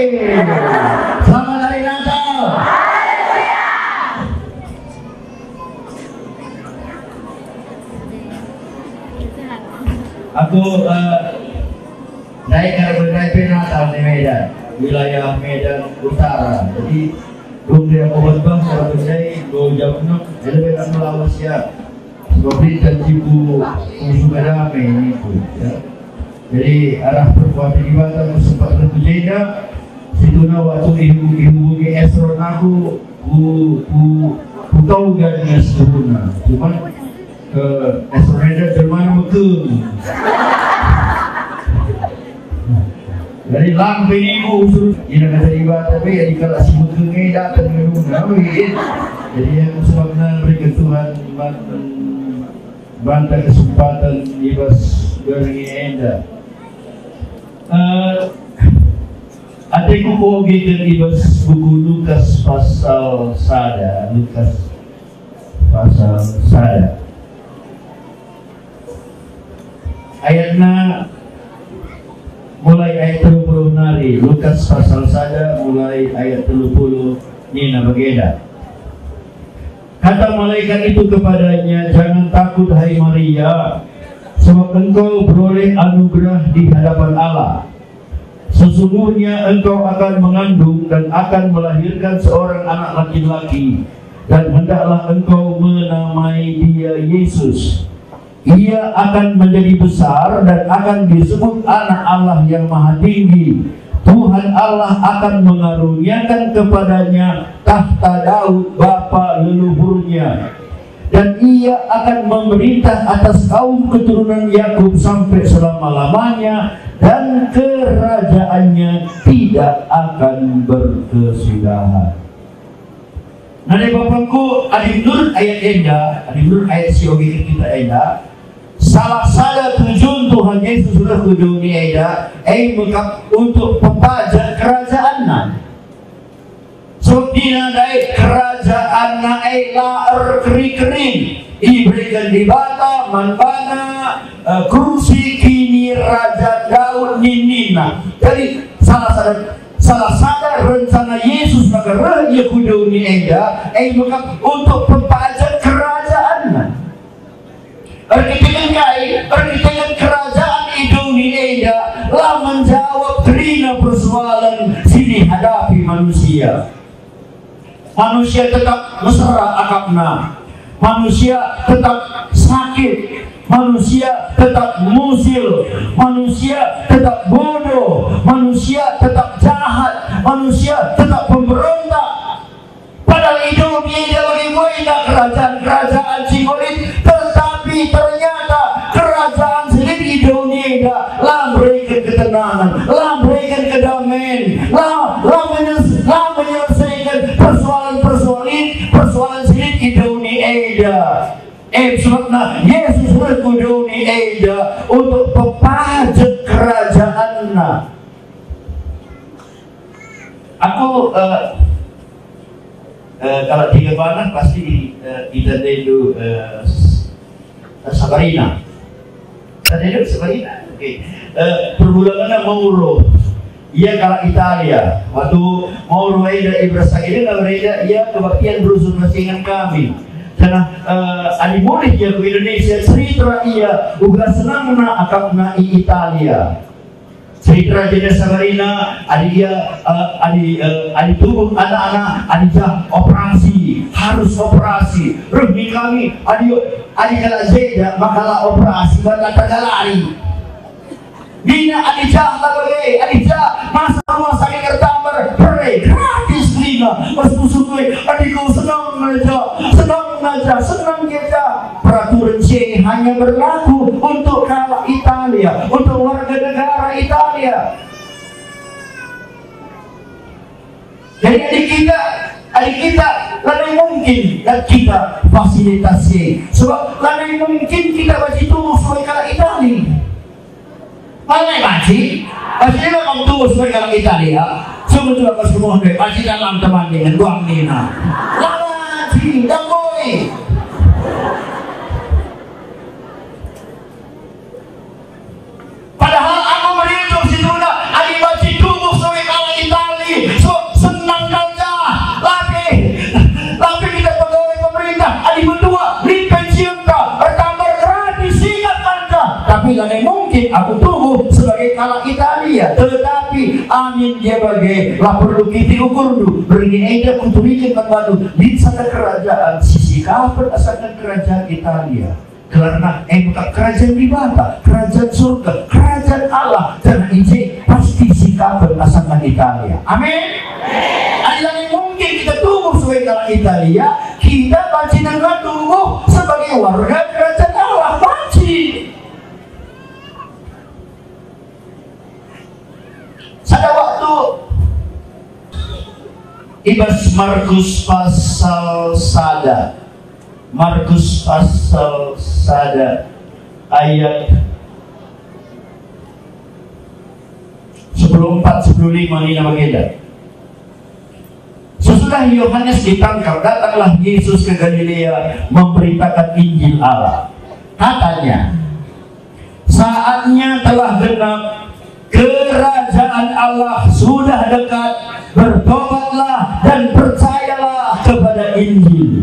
Selamat Hari Natal. Aku naik ke Natal di Medan, wilayah Medan Utara. Jadi belum dia obat bang kalau saya go jam 6 elemen melawan siap. Seperti tertipu musuh damai itu. Ya. Jadi arah perbuatan ibadah sempat terjadi. Situ na waktu ibu Esron aku ku tahu gadnya sebenarnya. Cuma Esron ada Jerman betul. Jadi lampu ini usul ini kata ibadah tapi ya dikala si betul ini datang ke rumah. Jadi yang sebabnya berikan Tuhan bantai kesempatan ibas berengi enda. Adikku pogi dan ibas buku Lukas pasal sada, Lukas pasal sada. Ayatnya mulai ayat 30 nari, Lukas pasal sada mulai ayat 30 nina bageda. Kata malaikat itu kepadanya, jangan takut hai Maria, sebab engkau beroleh anugerah di hadapan Allah. Sesungguhnya engkau akan mengandung dan akan melahirkan seorang anak laki-laki, dan hendaklah engkau menamai dia Yesus. Ia akan menjadi besar dan akan disebut anak Allah yang Maha Tinggi. Tuhan Allah akan mengaruniakan kepadanya tahta Daud bapa leluhurnya, dan ia akan memerintah atas kaum keturunan Yakub sampai selama-lamanya, dan kerajaannya tidak akan berkesudahan. Nah, Bapakku, adik nur ayat enda, adik nur ayat siogi kita enda. Salah satu tujuan Tuhan Yesus sudah ke dunia ini untuk pembajak kerajaan. So dinadai kerajaan laer kering diberikan di bata manbana kursi kini Raja Daud ninina. Jadi salah satu rencana Yesus maka raja ke dunia ini untuk pembajak kerajaan. Perkitakan kerajaan Indonesia lah menjawab terina persoalan sini hadapi manusia. Manusia tetap mesra akapna, manusia tetap sakit, manusia tetap musil, manusia tetap bodoh, manusia tetap jahat, manusia tetap pemberontak. Padahal Indonesia bagi mereka kerajaan-kerajaan Singolit, tetapi ternyata kerajaan sendiri Indonesia lah memberikan ketenangan, lah memberikan kedamaian, lah menyelesaikan persoalan sendiri Indonesia. Sebabnya Yesus berkunjung di Indonesia untuk pembajak kerajaan. Aku kalau tiga banan pasti kita dulu Sabarina. Tadi Sabarina. Oke. Perbulangan Mauro. Ia kalau Italia. Waktu Mauro ada ibrasa ini kalau ia kebaktian berusaha dengan kami. Karena adi boleh dia ke Indonesia cerita ia uga senang akapna i Italia. Cerita jadi Sabarina, adi tubuh anak-anak, adi operasi, harus operasi. Rugi kami, adi kalau zeda makalah operasi, bata tagalari. Bina adi masa rumah sakit kertamar, pray, gratis lina. Mas pusukui, adiku senang aja. Peraturan C hanya berlaku untuk kalah Italia, untuk warga negara Italia. Jadi adik kita lain mungkin dan kita fasilitasi. Sebab lain mungkin kita baci tunggu sebagai kalah Italia. Mana baci memang tunggu sebagai kalah Italia. Semua ke semua deh. Baci dalam teman dengan buang nina. Lagi, damai. Padahal aku merindu situlah adik baci tubuh sebagai kalah Italia. amin dia bagai lapor lu kita ukur dulu beri eda untuk bikin membantu di sana kerajaan sisi kapan asalnya kerajaan Italia karena bukan kerajaan di bawah kerajaan surga kerajaan Allah dan ini pasti sikapan asalnya Italia amin. Yang mungkin kita tumbuh sebagai orang Italia kita banci dengan tumbuh sebagai warga kerajaan Allah banci. Pada waktu Ibas Markus pasal sada Markus pasal sada ayat 14-15 ini baginda. Sesudah Yohanes ditangkap, datanglah Yesus ke Galilea memberitakan Injil Allah. Katanya, saatnya telah genap, kerajaan Allah sudah dekat, bertobatlah dan percayalah kepada Injil.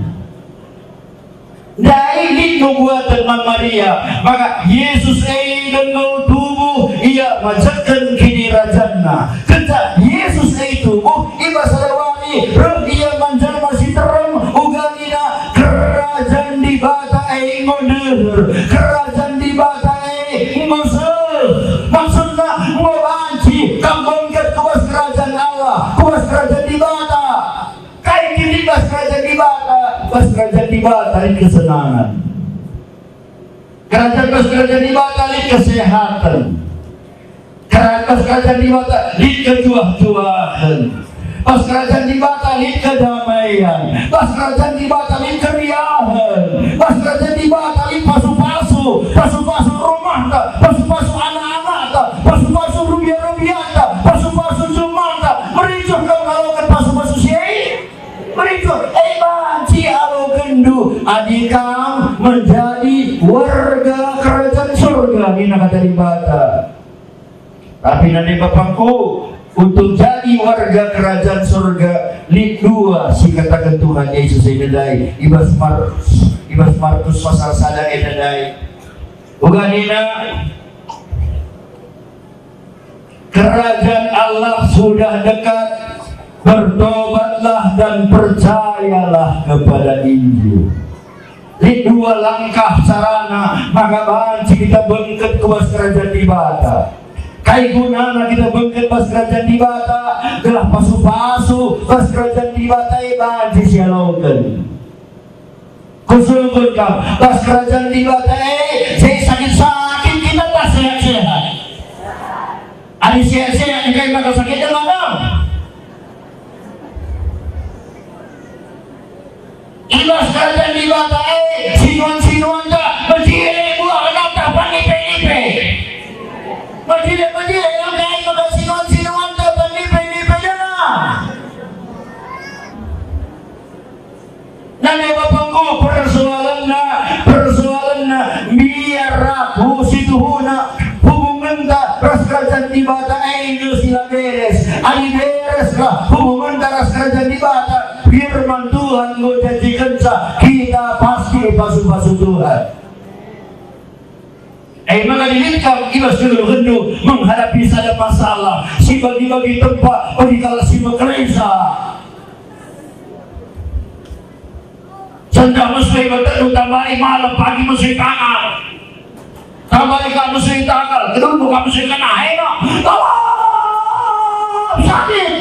Dari nubuatan Maria, maka Yesus dengan tubuh ia majakan kini rajana. Ketika Yesus tubuh iba sadawani, ia manjal masih terang ugalina kerajaan di bata ngoder, kerajaan di bata maksudnya membanci kampung ke kuas kerajaan Allah, kuas kerajaan di bata. Kayak gini kuas kerajaan di bata. Pas kerajaan di bawah ini kesenangan, kerajaan di bawah ini kesehatan, kerajaan di bawah ini kejuah-juahan, pas kerajaan di bawah ini kedamaian, pas kerajaan di bawah ini keriahan, pas kerajaan di bawah ini pasu-pasu rumah, pasu-pasu anak-anak, pasu-pasu rupiah-rupiah, pasu-pasu jumlah, mericuh kau melakukan pasu-pasu siai, mericuh, banci alo gendu adikam menjadi warga kerajaan surga ini kata di bata. Tapi nanti bapakku untuk jadi warga kerajaan surga lid dua si katakan Tuhan Yesus ini Ibas Markus pasal sada ini bukanina kerajaan Allah sudah dekat, bertobatlah dan percayalah kepada Injil. Di dua langkah sarana maka banci kita bengket ke bas kerajaan di bata. Kai gunana kita bengket bas kerajaan di bata, gelah pasu-pasu bas kerajaan di bata banci sialogen. Kusulkan kau bas kerajaan di bata saya sakit-sakit kita tak sehat-sehat. Ada sehat-sehat yang kayak bakal sakit dengan kau. Ibas kerajaan di bata sinuan-sinuan tak berdiri buah kenapa panipe-nipe berdiri yang kain maka sinuan-sinuan tak panipe-nipe jangan nanti bapakku persoalannya biar aku situhuna hubungan tak ras kerajaan di bata itu sila beres ali beres lah hubungan tak ras kerajaan di bata firman Tuhan mau jadikan kita pasti pasu-pasu Tuhan. Maka dilihat ibas gendu menghadapi sada masalah si bagi-bagi tempat bagi kalau si bekerja sendah mesti bertemu tambari malam pagi mesti tanggal tambari kamu mesti tanggal kedua kamu mesti kena tolong sakit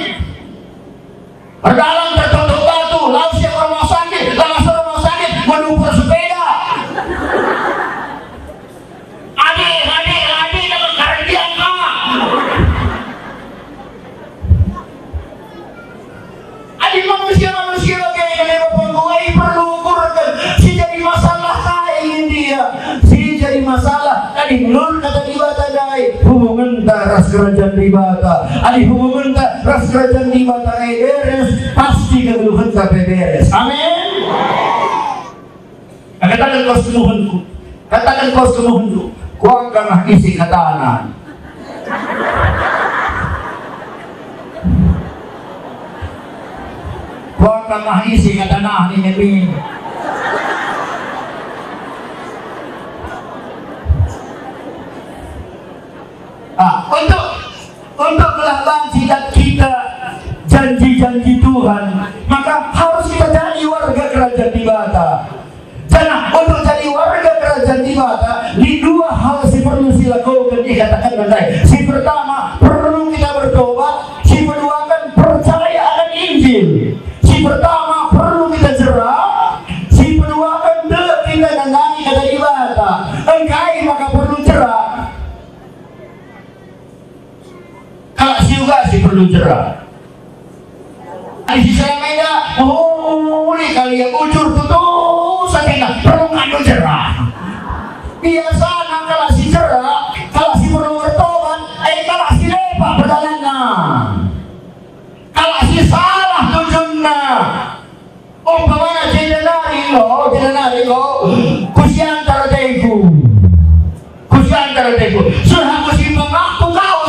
berdalam tertutup batu lalu siap rumah sakit rumah sakit menunggu sepeda adik dalam karantian kak adik manusia kayak pengguai perlu ukurkan si jadi masalah kain dia si jadi masalah adik belum kata di bata dai hubungan tak ras kerajaan di bata adik hubungan tak ras kerajaan di bata beres pasti kegeluhan tak beres amin. Katakan kau semuhunku kau akan isi katanan kau akan isi katanan ini untuk belah banci dan perlu jerah. Di selama ini, ini kali yang ujur tuh saya perlu ngadu jerah. Biasa kalau si jerah, kalau si perlu bertobat, kalau si lepak perjalanan, kalau si salah tujuannya. Oh, kemana jelenari lo, kusiantar teku, sudah kusimbang aku kau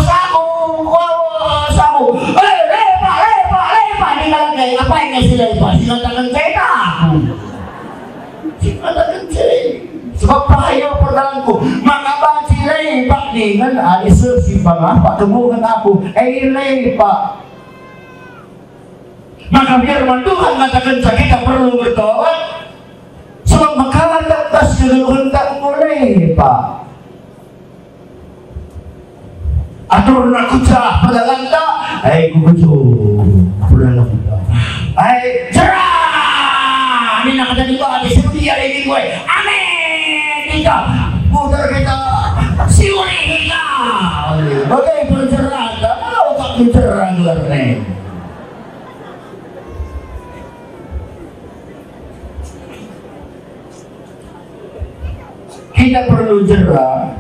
saku, lepak, ini kalau kayak apa yang ngasih lepak, singkatan ceta aku, sebab bahaya perdalanku, maka baci lepak nih kan, ada sesimbang apa, temukan aku, lepak. Maka firman Tuhan mengatakan kita perlu bertobat sebab maka atas keluhan tak boleh Pak atur nak kucah pada lanta kubucu pada lanta cerah ini nak kata juga ada seperti ada ini gue amin kita putar kita siwari kita bagai pencerah tak mau tak pencerah gelarnya. Kita perlu jerah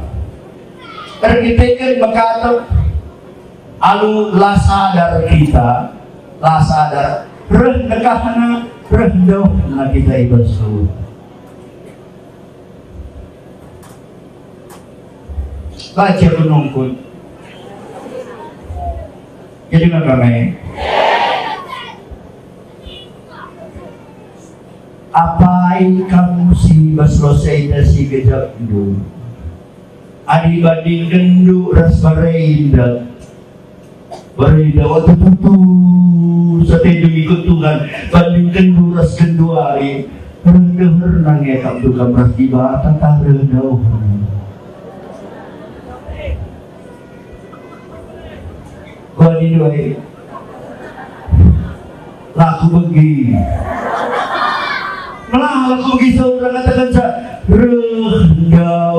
karena kita kan berkata alu lah sadar kita lah sadar rendahnya rendah kita ibadah baca penungkut jadi nggak kami apa kamu si selesai si kejap dulu adi banding gendu ras bareinda waktu putu setedu ikut Tuhan banding gendu ras gendu hari rendah nangnya kamu tukang ras tiba tata rendah kau ini baik laku begini malah aku gitu orang katakan rendah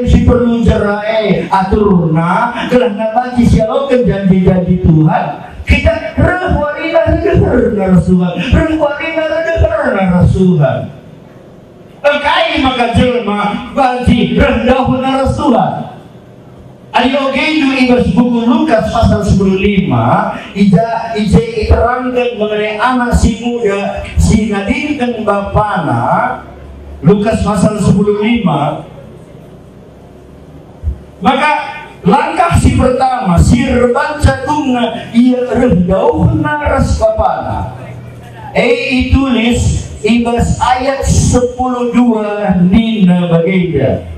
si perlu jerah aturna kelana bagi siapa janji-janji Tuhan kita rehwarina rasuhan engkai maka jelma bagi rendah rasuhan. Ayo gitu ibas buku Lukas pasal 15 ija terangkan mengenai anak si muda si nadinkan bapana Lukas pasal 15 maka langkah si pertama si rebanca tungna ia rendau naras bapana tulis ibas ayat 10:2 nina bagenda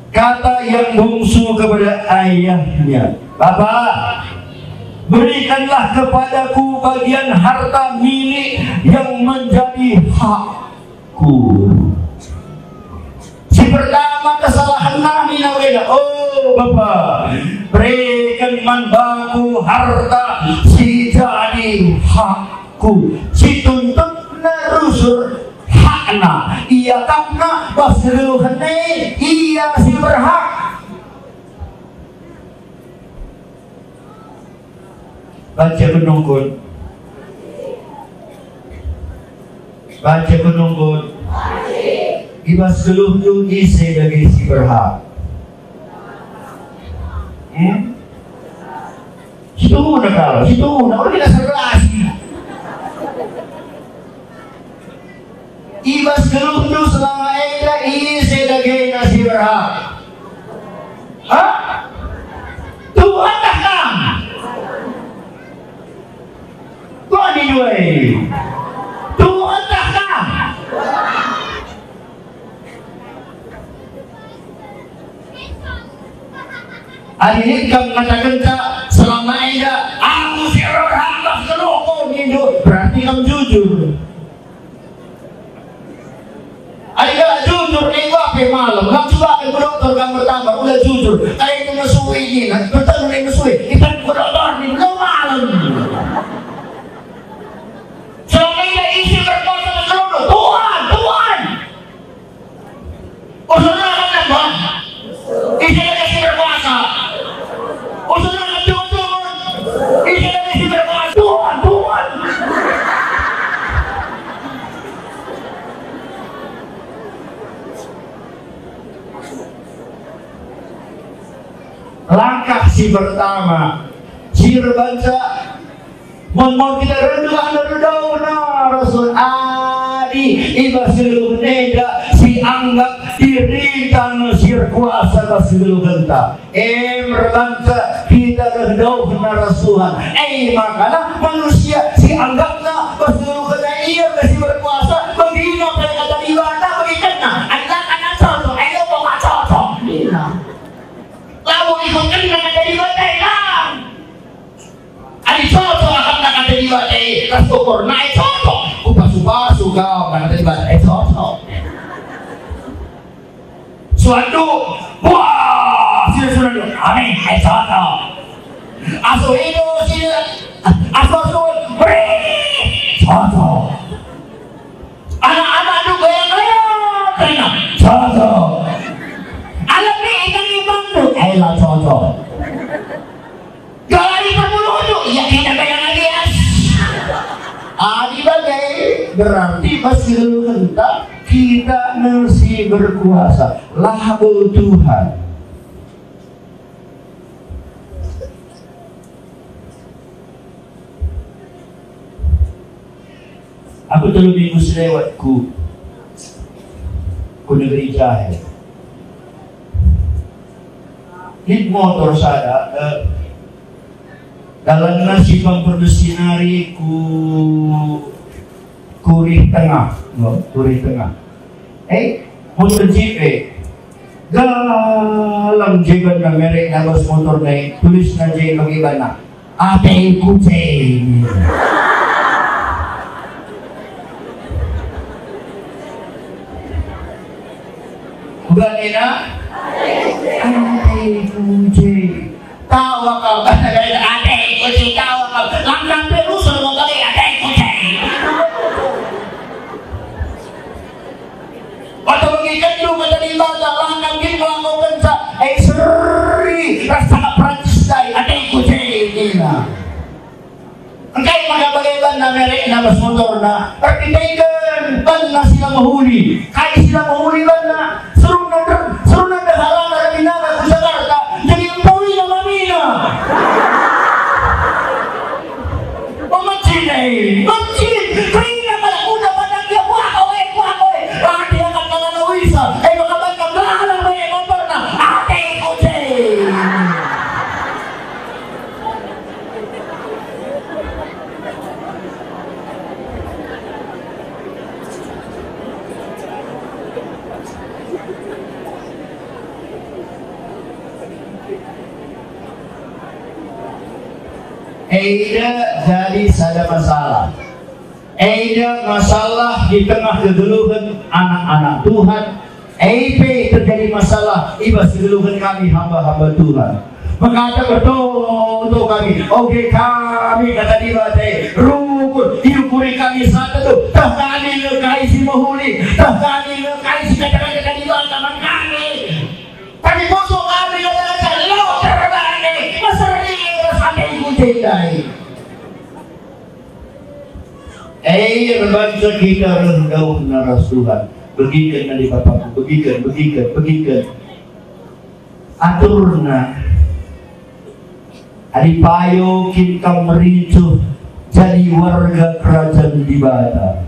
kata yang bungsu kepada ayahnya, Bapak, berikanlah kepadaku bagian harta milik yang menjadi hakku. Si pertama kesalahan kami naweda, oh Bapak, berikan manbaku harta si jadi hakku. Si tuntut narusur hakna iya kapna basruhane iya si berhak baca penunggut ibas geluh isi bagi si berhak situ nak orang kita serasi ibas geluh selama isi lagi nasi berhak Tuhan takkan Tuhan dijuai Tuhan takkan hari ini kamu katakan selama ini aku si berhak ibas geluh kau hidup berarti kamu jujur. Ada jujur nih apa malam, kamu coba ke dokter kamu bertambah, udah jujur. Kayak itu mesui ini, betul nih mesui. Kita ke dokter nih, udah malam. Selama ini isi berkuasa seluruh Tuhan. Oh saudara kan bang, isi berkuasa. Oh saudara si pertama si rebansa mau kita redau na Rasul adi iba seluruh neda si anggap diri tan sir kuasa ka seluruh genta rebansa kita redau na Rasulan makanya manusia si anggap na seluruh genta iya si berkuasa begini kaya kata ibadah begitu na anda kana soto ayo bawa soto lalu ikutkan na kata ibadah lang ay soto akan na kata ibadah kasukur na ay soto upasu-pasu kau na kata ibadah ay soto suatu wah sila sunod amin ay soto aso ino sila aso sunod soto anak-anak juga yang kaya soto alam ni ikan ibang tu ay lah soto galari pemuluh ya kita bayang alias di bagai berarti masih hentak kita masih berkuasa lahu Tuhan. Aku dulu minggu selewatku ku negeri Jahil hit motor sada dalam nasi pemperdesinari kurih tengah motor jeep dalam jeban na merek na bos motor na tulis na jeep bagaimana ate kucing ganina ate kucing tawa kau kata-kata ate kucing tawa kau langkang terus mau kali ate kucing waktu mengikat lu kata di bawah langkang gitu kau kenca seri rasa Prancis dari ate kucing gila engkai pada bagaimana merek na bas motor na pertindaikan ban na sila mahuli kaya sila mahuli ban na suruh na dahalan na binaga ku Jakarta jadi empuri na mamina Mamacin kaya pala una padang dia wako bakit dia akan nanganawisa makaban ka bahalang may motor na ate kucing jadi ada masalah masalah di tengah keduluhan anak-anak Tuhan terjadi masalah ibas keduluhan kami hamba-hamba Tuhan maka betul kami kami kata di batai rukun diukuri kami satu tah kami lekai si mahuli tah kami lekai si kata-kata di batai kami tapi musuh kami kata-kata lo terbani masari sampai ikutin dari berbangsa kita rendah na Rasulan begikan dari Bapakku begikan aturna ari payo kita mericu jadi warga kerajaan di Bata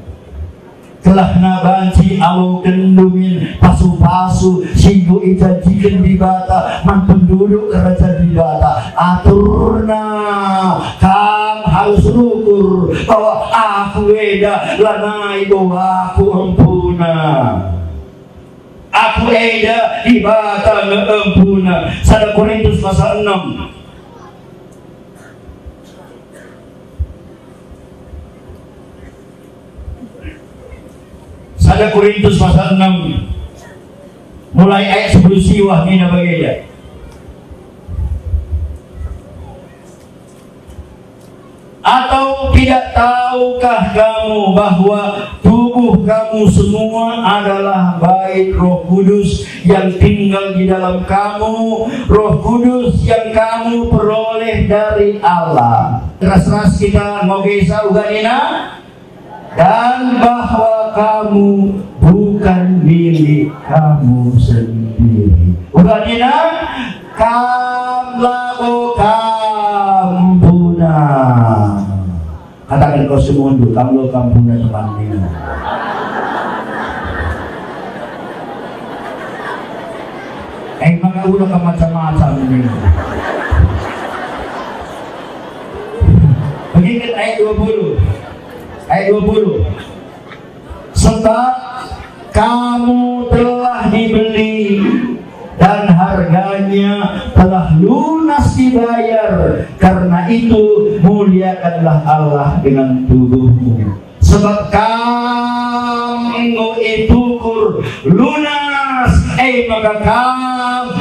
telah nabanci awo kendumin pasu-pasu singgo ijanjikan di Bata man penduduk kerajaan di Bata aturna kam harus rukur bahwa aku eda lanai bahwa aku ampuna aku eda di Bata ampuna 1 Korintus pasal 6 1 Korintus pasal 6 mulai ayat 10 siwah ni na bagaya atau tidak tahukah kamu bahwa tubuh kamu semua adalah bait Roh Kudus yang tinggal di dalam kamu Roh Kudus yang kamu peroleh dari Allah ras-ras kita mau kisah uganina dan bahwa kamu bukan milik kamu sendiri. Ugadina kam Ako kampuna. Katakan kau semua dulu, kamu kampuna teman ini. Mga ulo ka macam-macam ini. Begini ayat 20. Ayat 20. Sebab kamu telah dibeli dan harganya telah lunas dibayar. Karena itu muliakanlah Allah dengan tubuhmu. Sebab kamu itu lunas, maka kamu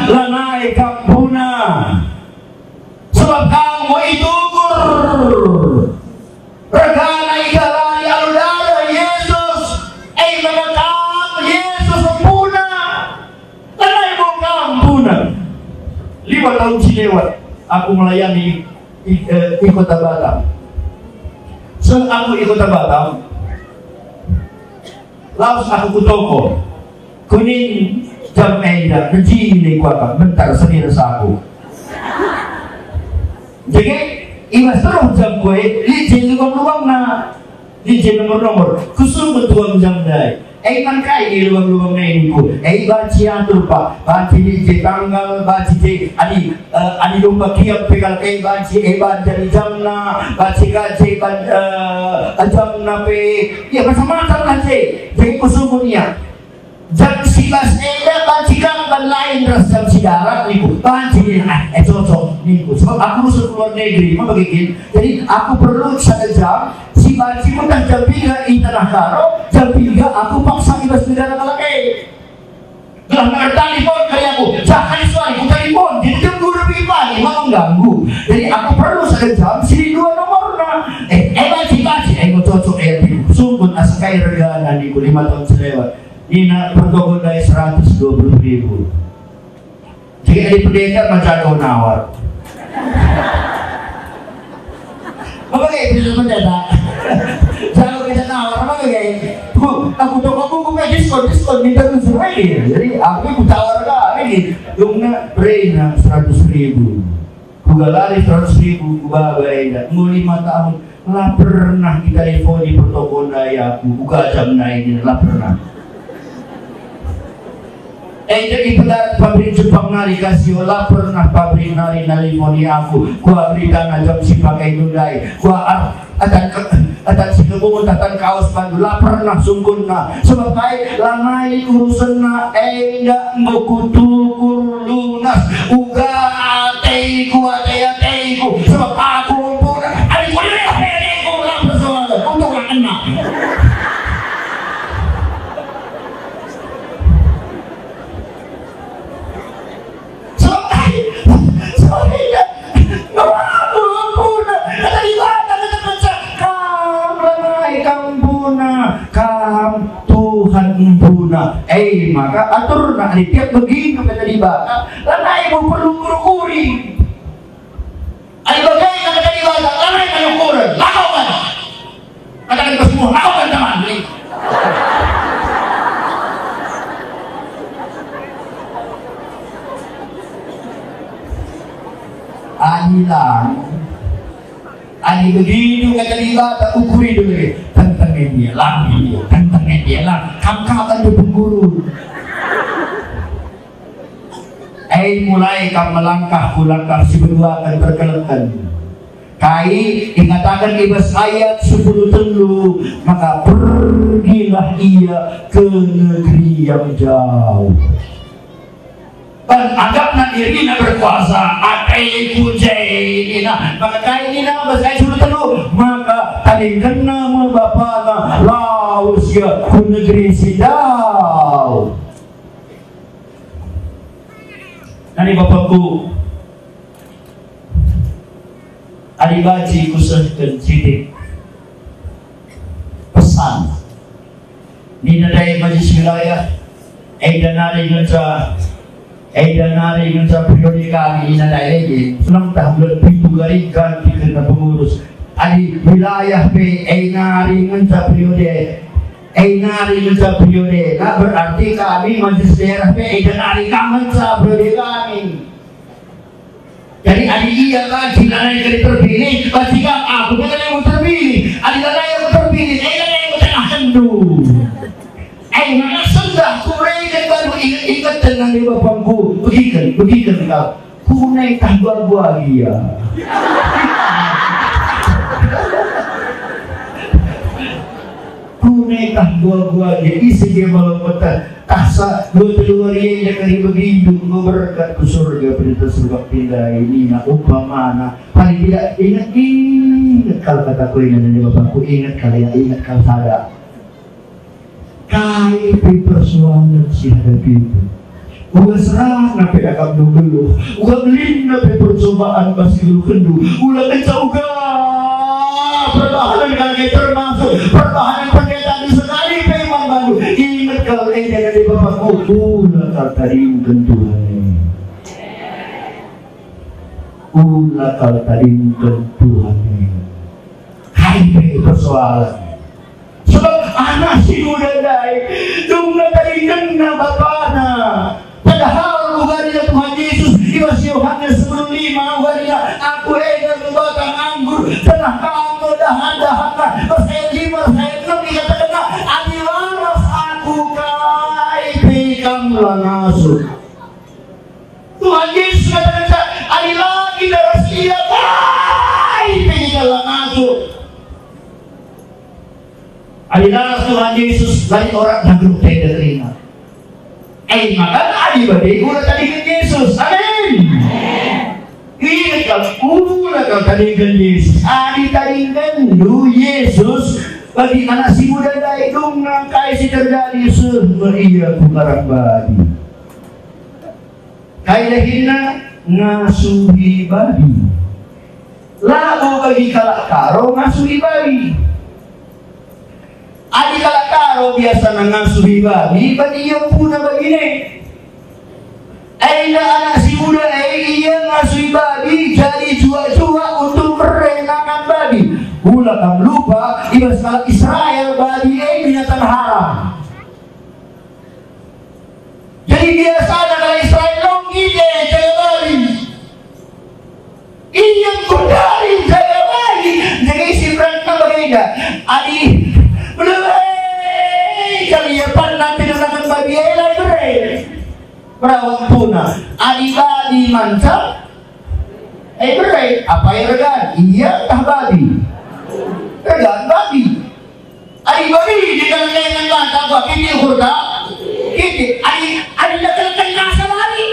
lanai kampuna. Sebab kamu itu regana ikalari aludara Yesus, maka kamu Yesus kampuna. Lanai mo kampuna. 5 tahun lewat aku melayani di Kota Batam. Aku ikut Batam, lalu aku ke toko kuning jam meja kecil kuat bentar sendiri aku. Jadi imas terus jam kue licin luang na licin nomor kusum betuang jam dai. Man kai luang na ini ku. Baci atur pak, baci di tanggal, baci di adi lumba kiam pegal baci dari jam na, baci gaji jam na pe, ya macam-macam gaji. Jadi kusumunya jam 11 baci kang lain ras jam sidarat niku, baci cocok niku. Sebab aku rusak keluar negeri, mau begini. Jadi aku perlu 1 jam. Si baci pun jam 3 di tanah karo, jam 3 aku paksa ibas negara kalake. Gelah nak telepon kali aku, jangan suara aku telepon. Jadi jam 2 lebih pagi, mau ganggu. Jadi aku perlu 1 jam, sini 2 nomornya. Baci, aku cocok sungguh asakai regana niku 5 tahun selewat. Ina pertoko dari 120.000. Jika di pendekar macam kau nawar. Apa kayak itu pendekar? Jangan kita nawar apa kayak? Aku toko aku diskon minta unsur lagi. Jadi aku tawar lagi. Lumna Reina 100.000. Kugalari 100.000. Kubagai. Mau 5 tahun. Lah pernah kita telepon di protokol daya aku. Buka jam naik. Lah pernah. Jadi pada pabrik Jepang nari kasih olah pernah pabrik nari moni aku. Gua berikan aja si pakai nundai. Gua akan si kebun tatan kaos pandula pernah sungkunna. Sebab kai lanai urusena enggak mekutukur lunas. Uga ateiku. Sebab aku pun adik aku lah bersoal untuk anak. Tuhan puna, maka atur nak tiap begitu kata di bawah, lanai mau perlu kurukuri. Ada bagai kata di bawah, lanai perlu kurang, lakukan. Katakan ke semua, lakukan teman. Anilang, ani begitu kata di bawah, ukuri dulu. Tantangin dia lah, kam-kaman di pengguru. Mulai kam melangkah si berdua akan terkelekan. Kai ingatakan ibas ayat 10 telu, maka pergilah ia ke negeri yang jauh. Dan anggaplah dirinya berkuasa, akai kujai ina, maka kai ina basai 10 telu, maka tadi kena membapana laus ya ke negeri sidau. Nani bapakku Adi baci kusahkan sidik pesan ni nadai majlis wilayah danari nganca priori kami nadai lagi senang tahun pintu garing ganti kena pengurus Adi wilayah pe nari nganca priori nah berarti kami majlis daerah pe nari nganca priori kami Jadi adik iya kan, jika yang terpilih, pasti kan aku kan yang terpilih. Adik yang terpilih, yang tengah hendu. Mana sudah kuraikan baru ingat dengan di bapakku. Begikan kau. Kunai tambah bahagia. Kunai tambah bahagia. Isi dia malam petang. Asa dua yang dari begitu berkat ke surga berita surga pindah ini nak upamana paling tidak ingat kalau kataku ingat dari bapakku ingat kalian ingat kalau sadar kai persoalan si hadapi itu uga serang nape akam dulu uga belin nape percobaan masih dulu kendu ulah kencauga pertahanan kaki termasuk pertahanan pendeta di sekali memang baru ingat kalau jangan di bapakku ulah kaltaringkan Tuhan ulah kaltaringkan Tuhan kai persoalan sebab anak si muda dai tunggu taringkan na bapana padahal ugarnya Tuhan Yesus Iwas Yohanes 10:5 ugarnya aku hendak membatang anggur telah kamu dahan-dahan saya 5 saya 6 dikatakan adiwaras aku kai pikam langasuk Tuhan Yesus katakan adi lagi daras ia kai pikam langasuk adi daras Tuhan Yesus dari orang yang tidak terima maka adi badai ulah tadi ke Yesus amin ini kalau ulah kau tadi ke Yesus adi tadi kendu Yesus bagi anak si muda dai dong nangkai si terjadi semua iya bukarang badi kailahina ngasuhi badi lagu bagi kalak karo ngasuhi badi adi kalak karo biasa ngasuhi badi badi yang puna begini anak si muda iya ngasuhi babi jadi jua-jua untuk merenakan babi ulah kamu lupa ibas kalau Israel babi binatang haram jadi biasa kalau Israel longgi deh jaga babi iya kudari jaga babi jadi si berangkat berbeda adi belum kali ya pandang binatang babi lain berbeda perawat puna adi-badi mancap berai apa yang regan iya tah babi regan babi adi-badi di dalam mancap apa kini hurda kini adi lekelkan rasa babi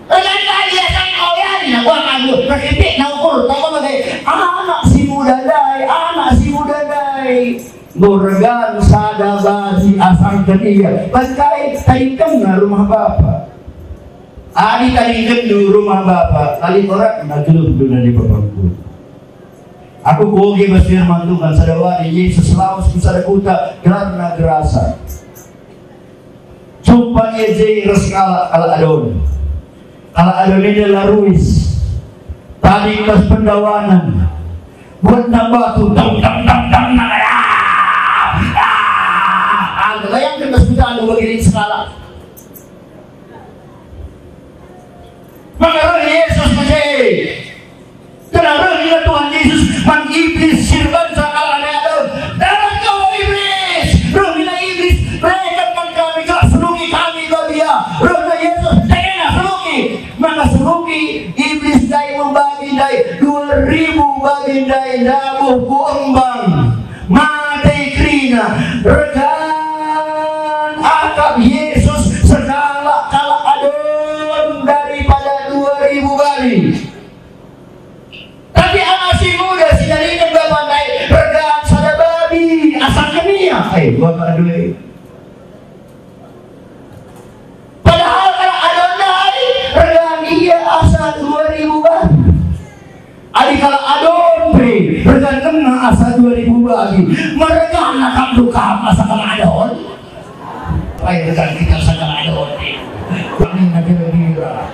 regan babi asal kawin nak buat aku berkipik nak ukur tak apa anak si muda dai Murgan sada basi asal ketiga bangkai taringkan na rumah bapa adi taringkan di rumah bapa kali orang nak geluk dulu dari bapakku aku koge basir mantukan sadawani Yesus lawas kusada kuta karena gerasa jumpa yeje reskala ala adon ini adalah ruis tadi kelas pendawanan buat nambah tu dang bayangkan kesulitan lu begini skala maka roh Yesus menjadi kenapa roh Tuhan Yesus mengiblis sirban sakala ada dalam kau iblis roh iblis mereka kami kelas seruki kami kau dia roh Yesus tengah seruki maka seruki iblis dai membagi dai 2000 bagi dai dabuh kuembang mati krina regan akab Yesus segala kala adon daripada 2000 kali tapi anak si muda si dari bapak naik regan sada babi asal kenia bapak aduh padahal kala adon naik regan iya asal 2000 kali adi kala adon regan kena asal 2000 kali mereka anak duka asal kala adon ayo rekan kita sangat adon kami nak kira-kira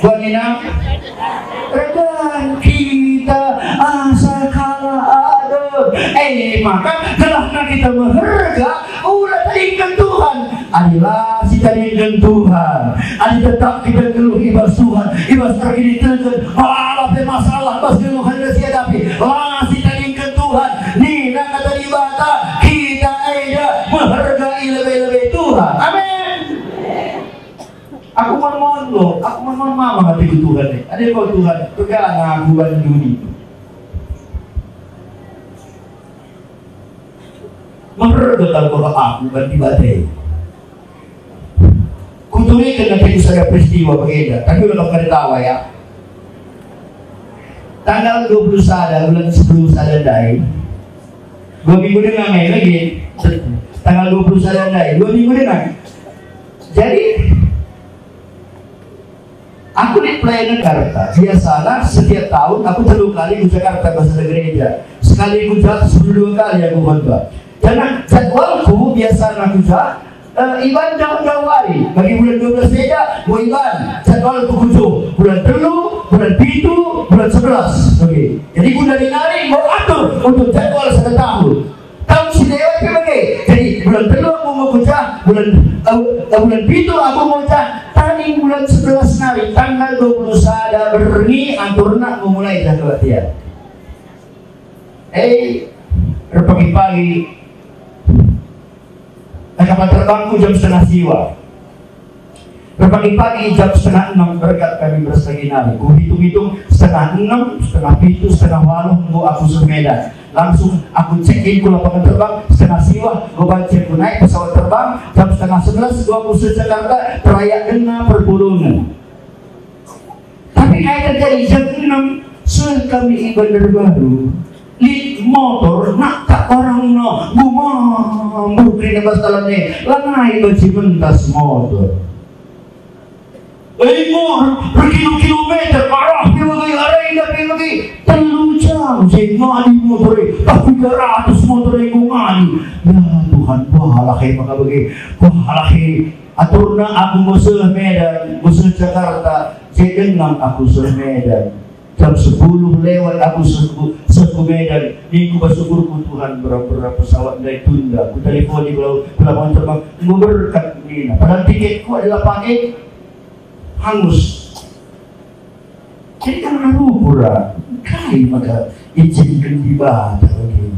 wanita rekan kita asal kala adon Maka telah kita mengharga ulah tadikan Tuhan. Adilah si tadikan Tuhan. Adi tetap kita keluh ibas Tuhan. Ibas terkini terkini. Apa masalah pas keluhan kita hadapi. Si tadikan Tuhan. Nina kata di bata kita aja menghargai lebih-lebih Tuhan. Amin. Aku mohon lo, aku mohon mama hati Tuhan nih. Ada kau Tuhan, pegang aku banduni. Menghargai kalau aku ganti badai. Kutulikan nanti saya peristiwa berbeda, tapi udah kau tahu ya. Tanggal 21 bulan 10 Saladai 2 minggu dengan lagi tanggal 20 Saladai 2 minggu dengan. Jadi aku di pelayanan Jakarta biasalah setiap tahun aku 3 kali ke Jakarta bahasa gereja, sekali ke Jakarta 2 kali aku khotbah. Dan jadwalku biasa aku Iban Januari bagi bulan 12 saja mau Iban jadwal tujuh bulan 3 bulan 7 bulan 11. Oke. Jadi aku dari nari mau atur untuk jadwal 1 tahun. Tahun si dewa pakai. Jadi bulan 3 aku mau kerja, bulan 7 aku mau kerja, tadi bulan 11 nari tanggal 20 sada berni aturna memulai jadwal dia. Pagi-pagi kapal terbangku jam 5:30 jiwa. Pagi-pagi jam 5:30 berkat kami bersagi nari. Ku hitung-hitung 5:30, 7:30, 7:30 nunggu aku sur Medan. Langsung aku check-in ku lapangan terbang 5:30 jiwa. Gue baca ku naik pesawat terbang jam 10:30 gua aku ke Jakarta perayaan Dena Perpulungan. Tapi kayak terjadi jam 6 sekami Bandar Baru. Lit motor nak tak orang no gumam bukri bastalan ni lanai baci mentas motor. Mor berkilo-kilometer parah pilih hari dah pilih terlalu jauh saya ngani motor tapi 300 motor yang ngani. Ya Tuhan bahalah kayak maka bagi bahalah aturna aku musuh Medan musuh Jakarta jenang aku musuh Medan. Jam 10 lewat aku seku Medan. Ini ku bersyukur ku Tuhan berapa pesawat dari tunda. Ku telepon di pelabuhan terbang. Ku berkat ini. Padahal tiketku adalah pakai hangus. Jadi kan narupura. Kai maka izinkan di bata lagi.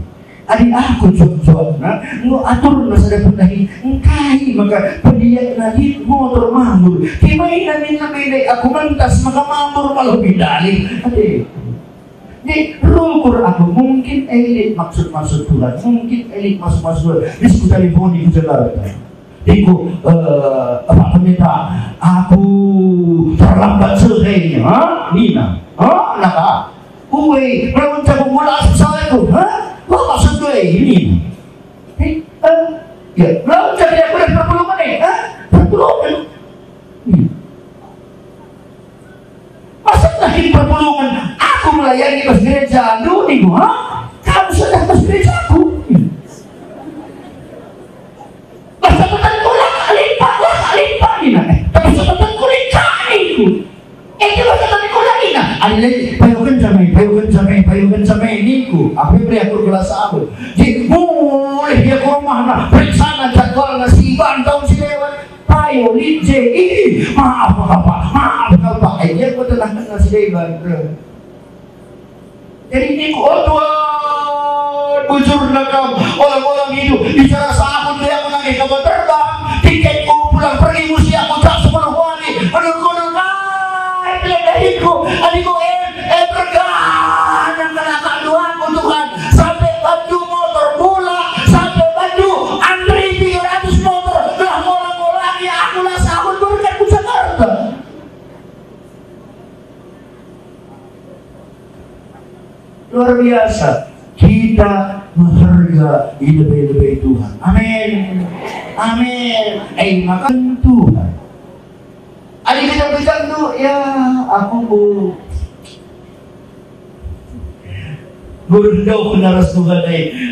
Adik aku jawab mau atur masa depan lagi engkai maka pendiat lagi motor mamur kimainan minta beda aku mentas maka mamur malah bidali adik di rukur aku mungkin elit maksud Tuhan mungkin elit masuk diskusi telepon di Jakarta Iku apa minta aku terlambat selesainya Nina naka uwe melawan cabang mula salahku Wah maksud gue ini ya, belum jadi aku udah perpulungan nih perpulungan maksud lagi perpulungan aku melayani pas gereja lu nih kamu sudah pas gereja aku masa betul kulah lipat Nina tapi sebetul kulit kaniku itu masa betul kulah Nina ada payukan sampai niku aku beri aku kelas aku jadi boleh dia ke rumah periksa jadwal nasi bantau si lewat payo lidje maaf bapak dia aku tenang nasi dewan jadi niku Tuhan bujur nakam orang-orang hidup bicara sama dia aku nangis kapal terbang tiketku pulang pergi musti aku tak 10 hari aduh adikku bergan yang kelakar doaku Tuhan sampai Bandung motor bola sampai Bandung antri 300 motor lah molang-molang ya aku lah sahur berkat ku Jakarta luar biasa kita menghargai lebih-lebih Tuhan amin maka Tuhan adik kita tuh ya aku Gurundau kenaras Tuhan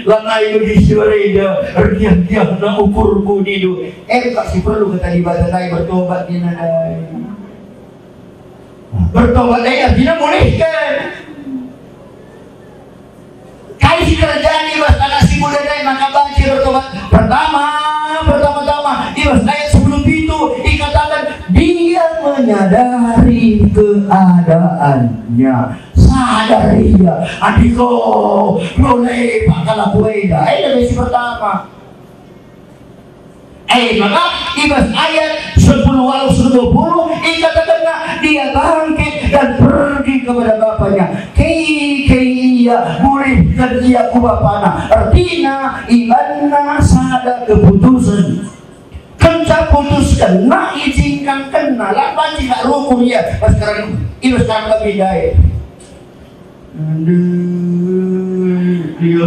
lanai bagi suara dia dia na ukurku nidu kasih perlu kata di badanai bertobat di nadai bertobat artinya bolehkan kai sih terjadi mas karena si muda dai maka banci bertobat. Pertama-tama Ibas ayat sebelum itu dikatakan dia menyadari keadaannya. Sadar dia, adiko boleh pakala kueda. Lebih pertama. Maka Ibas ayat 10 walau 20 dikatakan dia bangkit dan pergi kepada bapaknya. Kei muridkan dia ku bapana. Artinya ibana sadar keputusan. Kenca putuskan, izinkan kena. Lapan jika rukun dia. Sekarang Ibas sekarang berbeda. Dia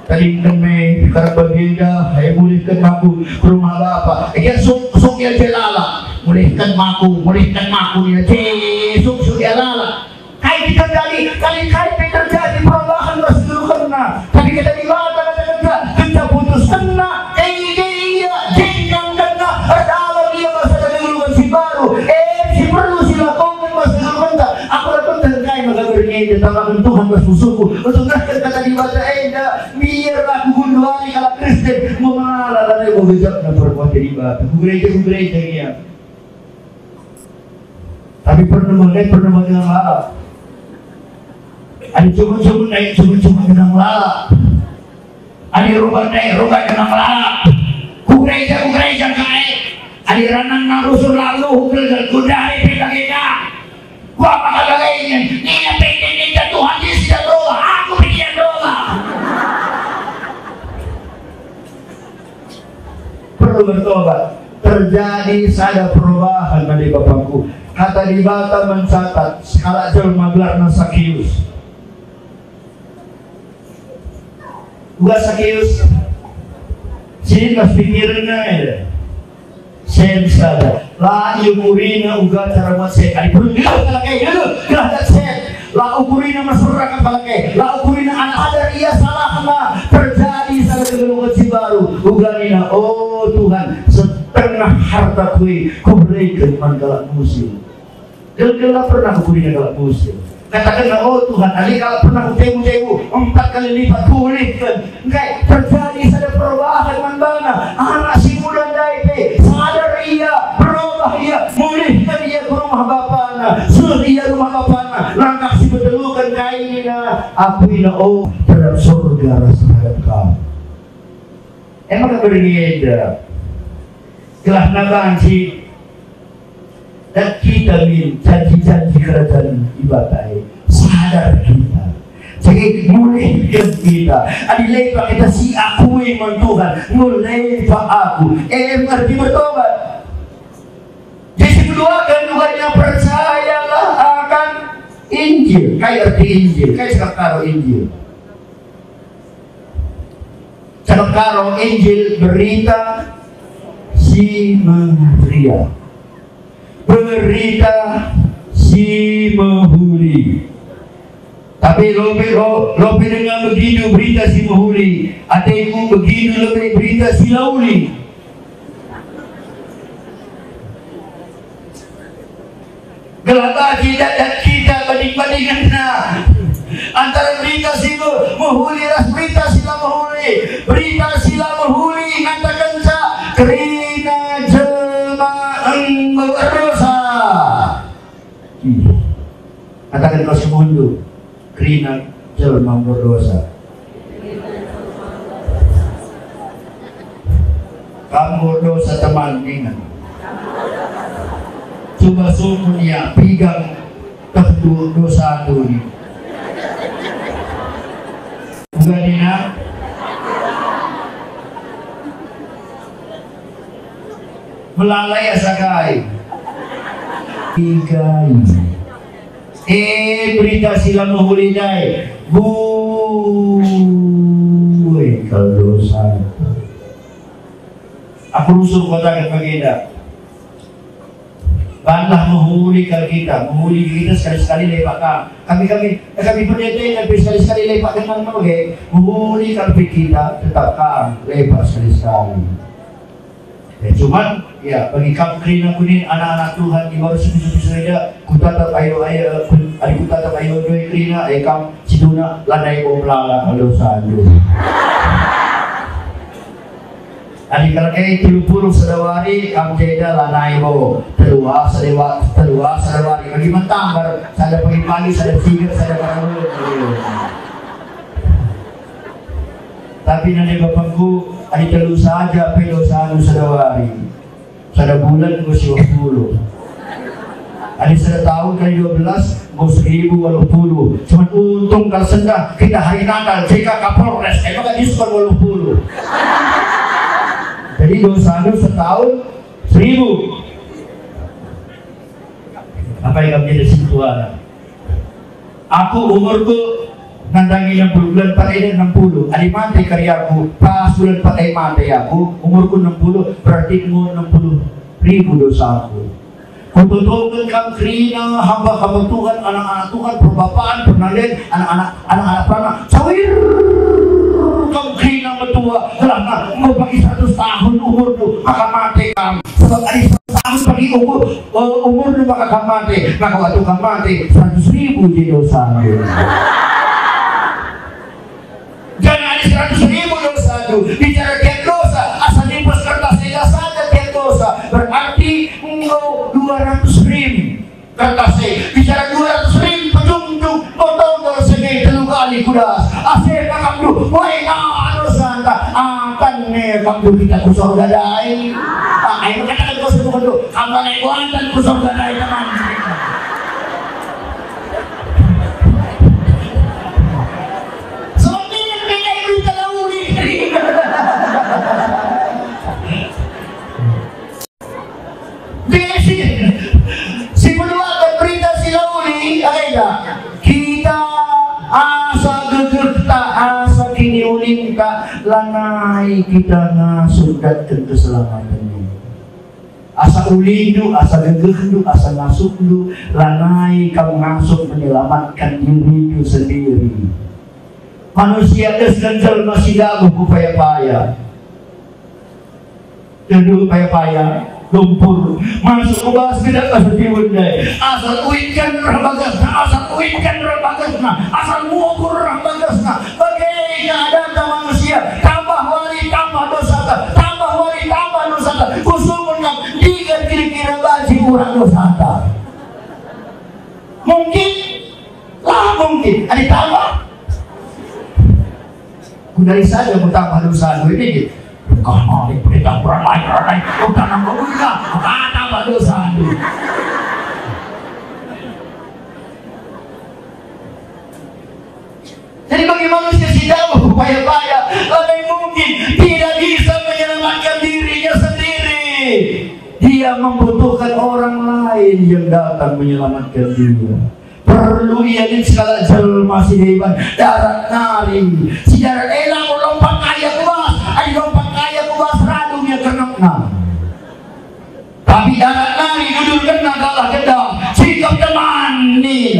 tadi kami sekarang berbeda. Bolehkan aku ke rumah bapak. Sok ya jelala. Bolehkan aku dia. Sok ya lala. Kai terjadi perubahan Rasul kena. Tapi kita di mata kita putus kena. Jengkang kena. Ada dia masa dulu si baru. Si perlu silakan masa dulu kena. Aku lakukan terkait maka berbeda. Tangan Tuhan bersusuku. Untuk kata di mata biar aku gunduali kalau Kristen mau mengalah lalu mau bijak dan berbuat di batu. Gereja dia. Tapi pernah dengan lala. Ada cuma dengan lala. Ada rubah dengan lala. Gereja kaya. Ada ranang narusul lalu hukul dan kudari kita. Gua apa kata lainnya? Ini pengen Tuhan Yesus dan roh. Aku bikin roh. Perlu bertobat. Terjadi sadar perubahan dari bapakku. Kata di bata mencatat skala jelma gelarna Sakius. Gua Sakius. Sini mas pikirnya ya. Saya bisa la yumurina uga cara buat saya kali perlu kalau kayak gitu gerak set la ukurina masyarakat kalau kayak la ukurina anak ada ia salah terjadi salah kegeluhan si baru uganina oh Tuhan setengah harta kue kau berikan manggala musim gelap pernah kuburina galak musim katakanlah oh Tuhan ali kalau pernah kutemu 4 kali lipat pulihkan enggak terjadi sadar perubahan manbana anak si muda dai sadar ia berubah ia mulihkan ia ke rumah bapana sur ia rumah bapana langkah si betelukan kainina akuina oh terhadap surga rasa terhadap kau emang berbeda kelah nabang si dan kita janji-janji kerajaan ibadah sadar kita jadi mulihkan kita adilai pak kita si akui man Tuhan mulai pak aku ngerti bertobat jadi kedua kan Tuhannya percayalah akan Injil kayak arti Injil kayak cakap karo Injil cakap karo Injil berita si Maria berita si Mahuli. Tapi lopi dengan begitu berita si Mahuli. Ademu begitu lebih berita si Lauli. Gelapa kita banding-bandingkan antara berita si Mahuli dan berita si Mahuli. Berita si Mahuli ngatakan sa kerina jemaah berdosa. Katakan kau semundu kerina jelma berdosa. Kamu berdosa teman ingat. Coba sumunya pegang kedua dosa dulu. Bukan dina. Melalai asakai. Tiga berita sila mahulidai kalau dosa aku rusuh katakan bagenda banlah menghuli kita sekali-sekali lepak kami pendeta sekali-sekali lepak dengan menghuli kalpi kita tetap lepak sekali-sekali Cuman ya bagi kamu kunin anak-anak Tuhan di bawah suci saja kutatap ayo adik kutatap ayo doi krina kam siduna lanai omlala kalau sadu adik kalkai 30 sedawari kam jeda lanai bo terua sedawari bagi mentambar sada pagi-pagi sada sigar sada karawul tapi nanti bapakku adik telu saja pedo sanu sedawari sada bulan gue 20 adik sada tahun kali 12 gue 1080 cuman untung kalau sendah kita hari Natal jika Kapolres emang diskon 80 jadi gue sanu setahun 1000 apa yang kamu jadi situasi aku umurku nandangi 60 bulan pakai 60 adik mati karyaku pas bulan pakai mati aku umurku 60 berarti mu 60.000 dosaku kututukan kam krina hamba-hamba Tuhan anak-anak Tuhan perbapaan pernalen anak-anak prana sawir kam krina metua karena mau bagi 100 tahun umurku maka mati kam sebab adik 100 tahun bagi umurku maka mati maka waktu kam mati 100.000 di dosaku jangan ada 100.000 dosa itu bicara kian dosa asal nimpas kertas saja kian dosa berarti engkau 200.000 kertas bicara 200.000 penjunjung potong segi telu kali kudas asal kamu woi dosa akan kamu kita kusor gadai ayo katakan kau sebut kamu naik wantan kusor gadai teman si menduakan berita si lauli kita asa gegerta asa kini ulingka lanai kita ngasudatkan keselamatan asa ulindu asa gegerdu asa ngasukdu lanai kamu ngasup menyelamatkan diriku sendiri manusia dan jelma sidagu kupaya-paya dan dulu paya-paya lumpur masuk ke bahas tidak kasih diundai asal uikan rambagasna asal uikan rambagasna asal mukur rambagasna bagaimana ada manusia tambah wali tambah dosa tambah wali tambah dosa kusumunnya jika kira-kira baji kurang dosa mungkin ada tambah kudari saja bertambah dosa ini kalau kita beranai udah nambah udah tambah dosa jadi bagi manusia tidak berupaya-upaya tapi mungkin tidak bisa menyelamatkan dirinya sendiri dia membutuhkan orang lain yang datang menyelamatkan dia perlu ia di segala jelma si hebat darat nari si darat elang lompat kaya kuas ada lompat kaya kuas radungnya kenang tapi darat nari duduk kenang kalah gedang sikap teman ni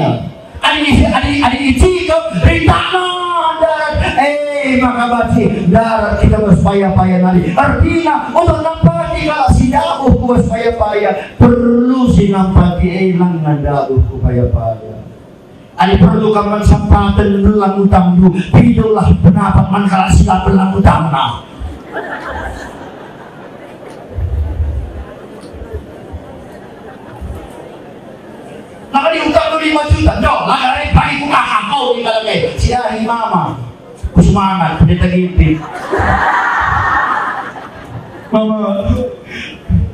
adik sikap rintangan darat maka baci darat kita berpaya-paya nari artinya untuk nampati kalau si dabuh berpaya-paya perlu si nampati elang dabuh berpaya-paya Ani perlu kamu sempatan belang utang du, hiduplah pendapat mankala sila belang utang na. Maka diutang tu 5 juta, dong, lagarin pagi buka kau di dalam siahi mama, kusemangat, pendeta gipit. Mama,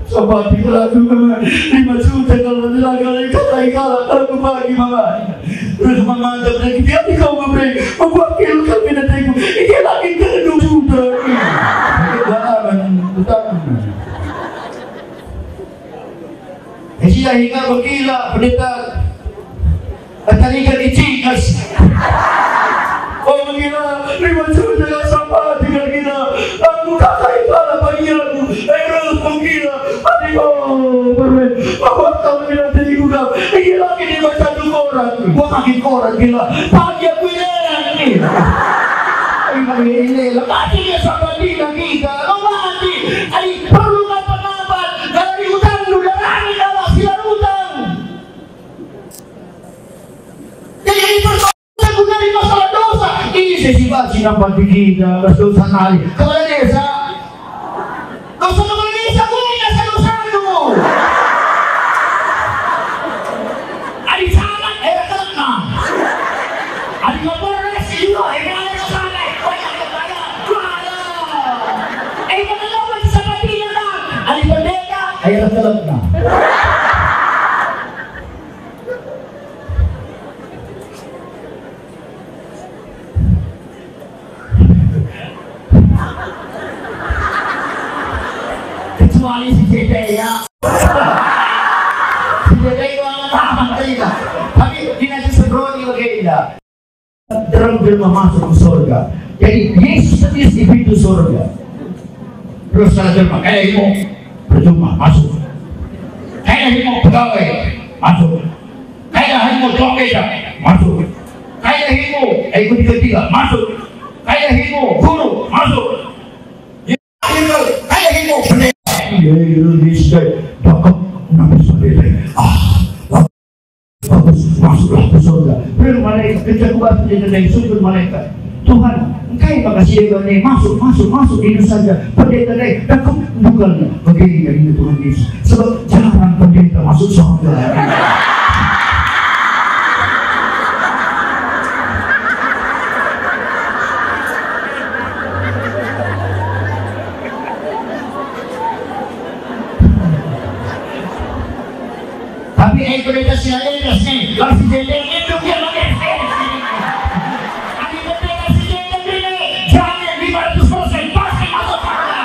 sobat di lagu mama 5 juta kalau dilagarin kata-kata kalau bagi mama. Terus mengandap lagi dia kau memberi mewakil kabinetku ini lagi kedua sudah utang Asia hingga bergila pendeta tarikan dicikas oh menggila 5 juta yang sama dengan gila aku kakai kala bagi aku terus menggila adik bermain bahwa kau bilang tadi gudang ini lagi dibaca koran gua makin koran gila pagi aku ini ini lepas dia sama dia kita lo mati adik perlu apa sinapati kita dosa nali kepala desa. Dosa kepala desa gue nggak dosa-dosa. Adi salah kena. Adi ngomong sih juga ada salah. Banyak kepala. Kalau masih sama dia kan. Adi pendeta. Ayo kena. Kecuali si Dede ya. Si Dede itu amat kita. Tapi dinasti sebroni bagaimana? Terang belum masuk ke surga. Jadi Yesus sendiri di pintu surga. Terus saya terima, kayak mau percuma masuk. Kayak mau pegawai masuk. Kayak mau tukang masuk. Kayak mau ikut ketiga masuk. Kayak mau guru masuk. Kayak mau pendeta. Indonesia dapat nabi sendiri. Bagus masuklah ke surga. Belum malaikat kedua dari sumber malaikat. Tuhan, engkau makasih ya masuk ini saja. Pendeta deh, dapat bukan begini dari Tuhan Yesus. Sebab jarang pendeta masuk surga. Tapi pendeta siapa nih? Kalau si Dede itu dia pakai ada pendeta si Dede ini jangan 500% pasti masuk surga.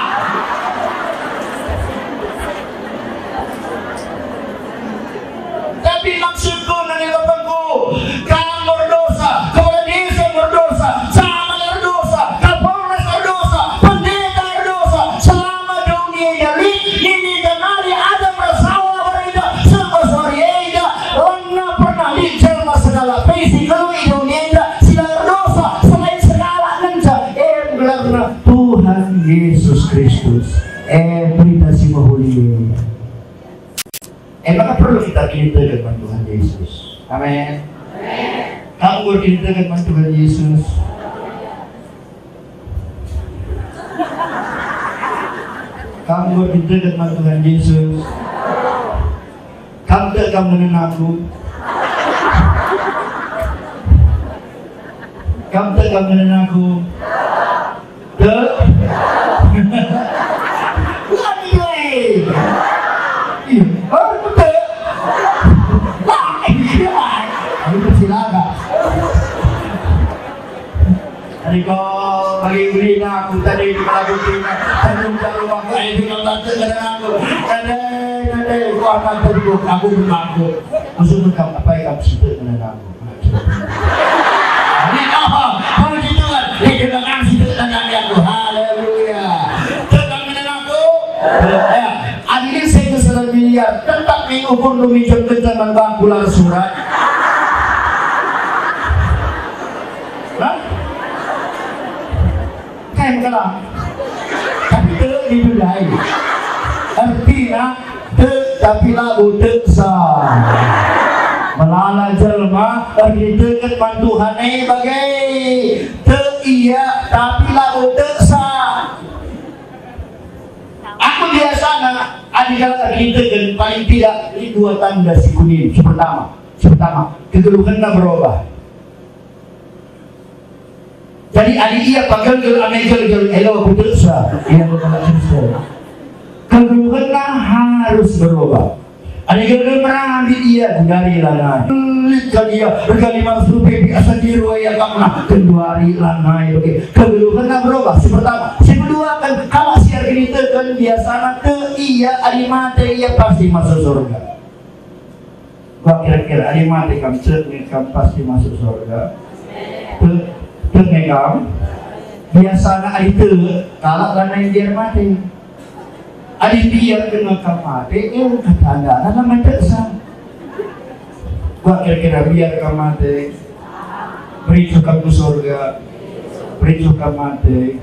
Tapi maksudku nanti bapakku, kamu berdosa, kepala desa berdosa, sama berdosa, kapolres berdosa, pendeta berdosa, selama dunia ini dan hari ada bersama berita semua sorrieda, orang pernah dicerma segala pesi kalau Indonesia sila berdosa selain segala lenca karena Tuhan Yesus Kristus berita si mahuli. Maka perlu kita dengan Tuhan Yesus. Amin. Kamu berkinta dengan Tuhan Yesus. Kamu berkinta dengan Tuhan Yesus. Kamu tak mengenal aku. Kamu tak mengenal aku. Tak. Tadi kau bagi uli aku tadi di kepala kucingnya sebelum jalan waktu itu yang lanjut dengan aku nanti kau akan terburuk aku berlaku maksudnya kamu apa yang kamu sebut dengan aku ini kau gitu kan ini dengan sebut dengan aku haleluya tentang dengan aku adik saya keseluruhan miliar tentang minggu pun demi kencang bangkulan surat kalah tapi tak dibelai artinya tapi lagu teksa melala jelma berdekat Tuhan bagai iya tapi lagu teksa aku biasanya adik-adik kita kan paling tidak ini dua tanda si kuning pertama kegeluhannya berubah. Jadi adik iya panggil hello aku dosa iya kepala dosa kegeluhannya harus berubah adik merang di dia dari lanai kan dia berkali masuk biasa di ruang kamna kendari lanai oke kegeluhannya berubah pertama kedua kan kalau siar ini kan biasanya iya adik mati iya pasti masuk surga gua kira-kira adik mati kamu pasti masuk surga Tengegam biasanya itu kalau karena dia mati adik dia kena mati kata anda nama tersa gua kira-kira biar kamu mati beri cukup ke surga beri cukup mati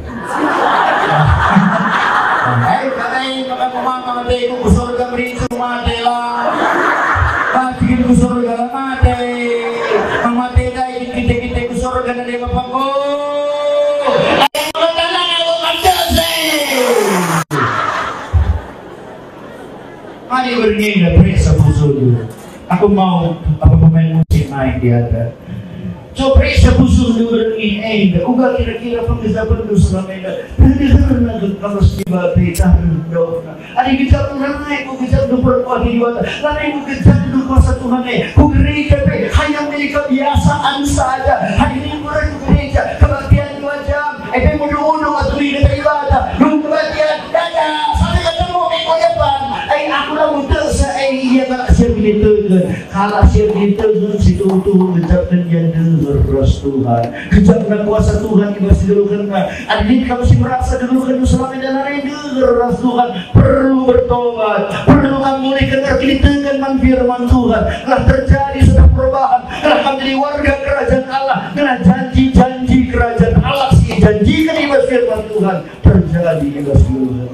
kalau mama mati ke surga beri cukup mati lah mati ke surga mati mati kita ke surga dari bapakku Mari bernyanyi presa puso dulu. Aku mau apa pemain musik naik di atas. So presa puso dulu ini. Uga kira-kira panggisapan dulu selama ini. Pernah kalau siapa pita dulu. Ada kita pernah naik. Ku kita dulu berkuah di bawah. Lalu ku kita dulu kuasa Tuhan ini. Ku gereja hanya milik kebiasaan saja. Hari ini kurang gereja kebaktian 2 jam. Mudah-mudahan atau tidak ibadah. Nung kebaktian dada. Sampai ketemu minggu depan. Aku lah mudah saya iya tak siap gitu kan. Kalau siap gitu situ tuh mengucapkan janda beras Tuhan. Kejapkan kuasa Tuhan yang masih dulu kena. Ada ini kamu masih merasa dulu kan selama dalam beras Tuhan perlu bertobat. Perlu kamu mulai kenal dengan firman Tuhan. Telah terjadi sudah perubahan. Telah menjadi warga kerajaan Allah. Telah janji-janji kerajaan Allah sih janjikan ibadah firman Tuhan terjadi ibadah Tuhan.